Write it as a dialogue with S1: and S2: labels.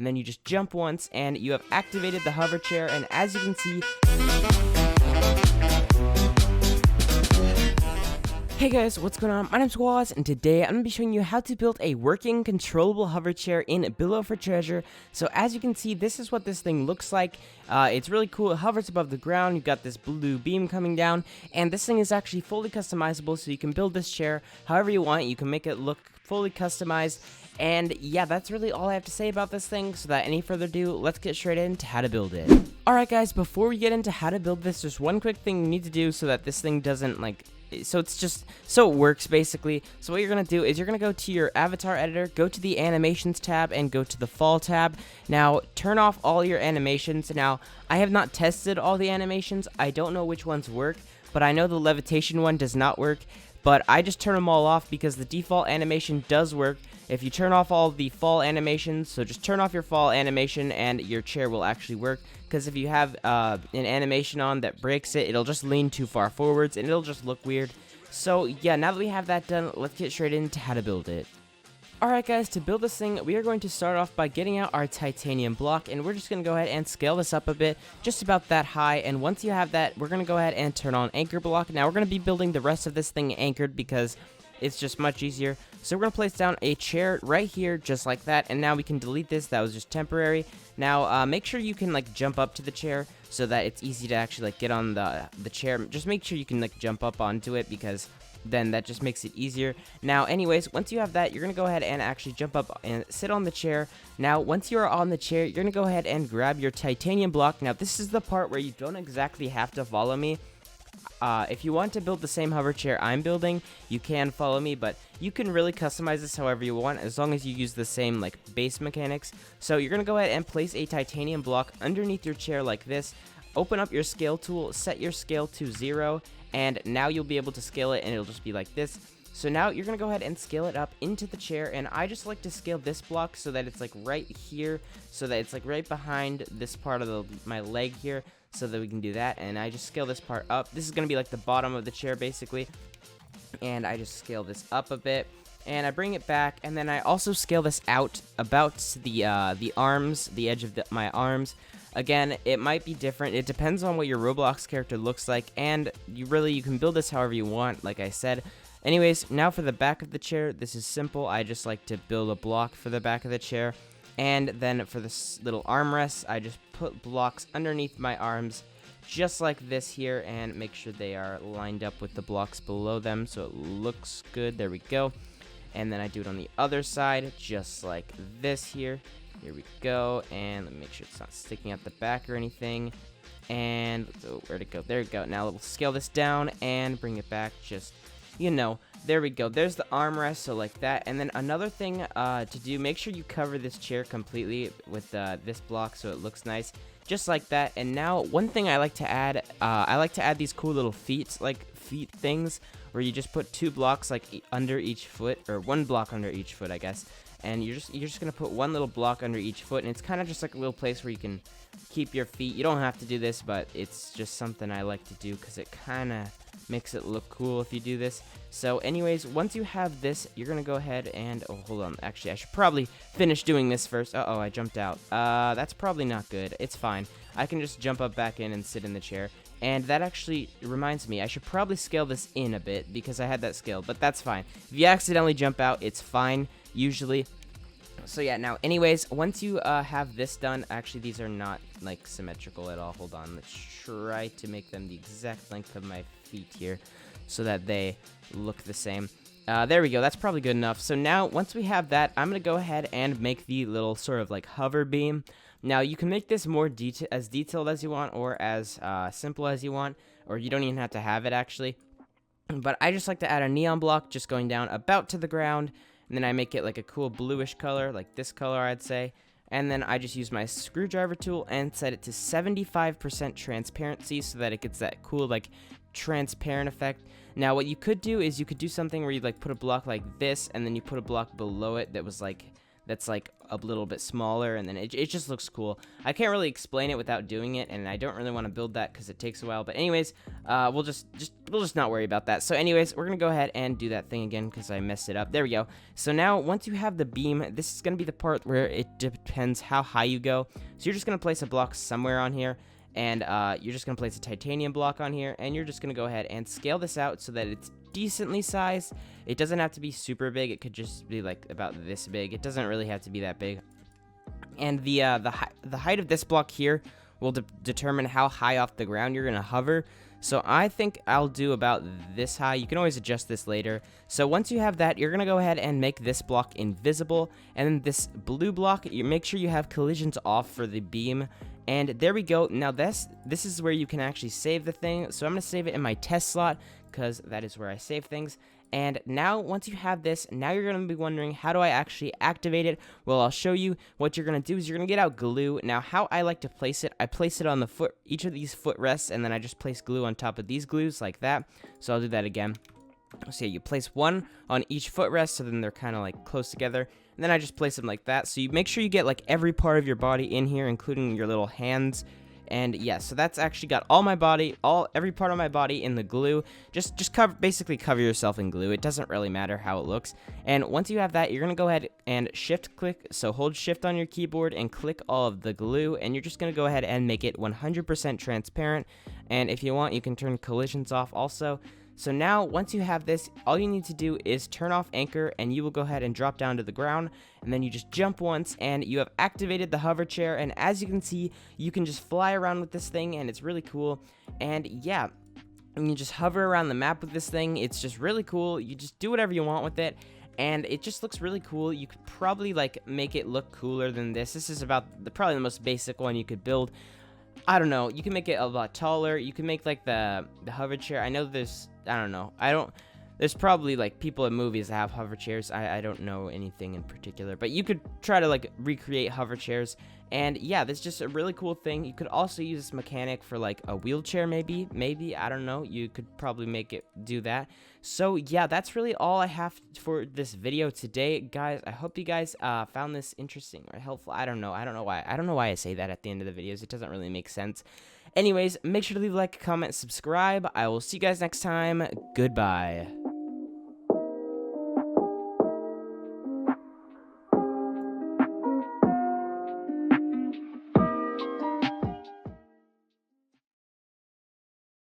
S1: and then you just jump once, and you have activated the hover chair. And as you can see, hey guys, what's going on? My name's Wazz, and today I'm going to be showing you how to build a working controllable hover chair in Below for Treasure. So as you can see, this is what this thing looks like. It's really cool. It hovers above the ground. You've got this blue beam coming down, and this thing is actually fully customizable, so you can build this chair however you want. You can make it look fully customized. And yeah, that's really all I have to say about this thing. So without any further ado, let's get straight into how to build it. Alright guys, before we get into how to build this, there's one quick thing you need to do so that this thing doesn't so it works basically. So what you're going to do is you're going to go to your avatar editor, go to the animations tab, and go to the fall tab. Now turn off all your animations. Now I have not tested all the animations. I don't know which ones work, but I know the levitation one does not work. But I just turn them all off because the default animation does work. If you turn off all the fall animations, so just turn off your fall animation and your chair will actually work. Because if you have an animation on that breaks it, it'll just lean too far forwards and it'll just look weird. So yeah, now that we have that done, let's get straight into how to build it. Alright guys, to build this thing, we are going to start off by getting out our titanium block, and we're just going to go ahead and scale this up a bit, just about that high. And once you have that, we're going to go ahead and turn on anchor block. Now we're going to be building the rest of this thing anchored because it's just much easier. So we're going to place down a chair right here, just like that, and now we can delete this. That was just temporary. Now make sure you can jump up to the chair so that it's easy to actually get on the chair. Just make sure you can jump up onto it, because then that just makes it easier. Now anyways, once you have that, you're gonna go ahead and actually jump up and sit on the chair. Now once you're on the chair, you're gonna go ahead and grab your titanium block. Now this is the part where you don't exactly have to follow me. If you want to build the same hover chair I'm building, you can follow me, but you can really customize this however you want, as long as you use the same base mechanics. So you're gonna go ahead and place a titanium block underneath your chair like this. Open up your scale tool, set your scale to 0, and now you'll be able to scale it, and it'll just be like this. So now you're going to go ahead and scale it up into the chair, and I just like to scale this block so that it's right here, so that it's right behind this part of my leg here, so that we can do that. And I just scale this part up. This is going to be the bottom of the chair basically, and I just scale this up a bit. And I bring it back, and then I also scale this out about the arms, the edge of my arms. Again, it might be different. It depends on what your Roblox character looks like, and you can build this however you want, like I said. Anyways, now for the back of the chair, this is simple. I just like to build a block for the back of the chair, and then for this little armrest, I just put blocks underneath my arms, just like this here, and make sure they are lined up with the blocks below them so it looks good. There we go. And then I do it on the other side, just like this here. Here we go, and let me make sure it's not sticking out the back or anything. And where'd it go? There we go. Now we'll scale this down and bring it back, just, there we go. There's the armrest, so like that. And then another thing to do, make sure you cover this chair completely with this block so it looks nice, just like that. And now one thing I like to add, these cool little feet things, where you just put 2 blocks under each foot, or 1 block under each foot, I guess. And you're just gonna put 1 little block under each foot, and it's kind of just a little place where you can keep your feet. You don't have to do this, but it's just something I like to do because it kind of makes it look cool if you do this. So anyways, once you have this, you're gonna go ahead and hold on, actually I should probably finish doing this first. I jumped out. That's probably not good. It's fine. I can just jump up back in and sit in the chair. And that actually reminds me, I should probably scale this in a bit because I had that scale, but that's fine. If you accidentally jump out, it's fine, usually. So yeah, now anyways, once you have this done, actually these are not symmetrical at all. Hold on, let's try to make them the exact length of my feet here so that they look the same. There we go, that's probably good enough. So now, once we have that, I'm gonna go ahead and make the little sort of hover beam. Now you can make this more as detailed as you want, or as simple as you want, or you don't even have to have it actually. But I just like to add a neon block just going down about to the ground, and then I make it a cool bluish color, like this color I'd say. And then I just use my screwdriver tool and set it to 75% transparency so that it gets that cool transparent effect. Now what you could do is you could do something where you put a block like this, and then you put a block below it that was that's like a little bit smaller, and then it just looks cool. I can't really explain it without doing it, and I don't really want to build that because it takes a while. But anyways, we'll just not worry about that. So anyways, we're gonna go ahead and do that thing again because I messed it up. There we go. So now once you have the beam, this is gonna be the part where it depends how high you go. So you're just gonna place a block somewhere on here, and you're just gonna place a titanium block on here, and you're just gonna go ahead and scale this out so that it's decently sized. It doesn't have to be super big. It could just be like about this big. It doesn't really have to be that big. And the height of this block here will determine how high off the ground you're gonna hover. So I think I'll do about this high. You can always adjust this later. So once you have that, you're gonna go ahead and make this block invisible, and then this blue block, you make sure you have collisions off for the beam. And there we go. Now this is where you can actually save the thing. So I'm gonna save it in my test slot because that is where I save things. And now once you have this, now you're going to be wondering, how do I actually activate it? Well, I'll show you. What you're going to do is you're going to get out glue. Now how I like to place it, I place it on the foot, each of these footrests, and then I just place glue on top of these glues like that. So I'll do that again. So yeah, you place one on each footrest, so then they're kind of like close together. And then I just place them like that. So you make sure you get like every part of your body in here, including your little hands. And yeah, so that's actually got all my body, every part of my body in the glue. Just basically cover yourself in glue. It doesn't really matter how it looks. And once you have that, you're gonna go ahead and shift click. So hold shift on your keyboard and click all of the glue, and you're just gonna go ahead and make it 100% transparent. And if you want, you can turn collisions off also. So now, once you have this, all you need to do is turn off anchor, and you will go ahead and drop down to the ground, and then you just jump once, and you have activated the hover chair. And as you can see, you can just fly around with this thing, and it's really cool. And yeah, and you just hover around the map with this thing. It's just really cool. You just do whatever you want with it, and it just looks really cool. You could probably like make it look cooler than this. This is about probably the most basic one you could build. I don't know. You can make it a lot taller. You can make like the hover chair. I know I don't know. There's probably like people in movies that have hover chairs. I don't know anything in particular, but you could try to like recreate hover chairs. And yeah, this is just a really cool thing. You could also use this mechanic for like a wheelchair, maybe, I don't know. You could probably make it do that. So yeah, that's really all I have for this video today, guys. I hope you guys found this interesting or helpful. I don't know why I say that at the end of the videos. It doesn't really make sense. Anyways, make sure to leave a like, comment, subscribe. I will see you guys next time. Goodbye.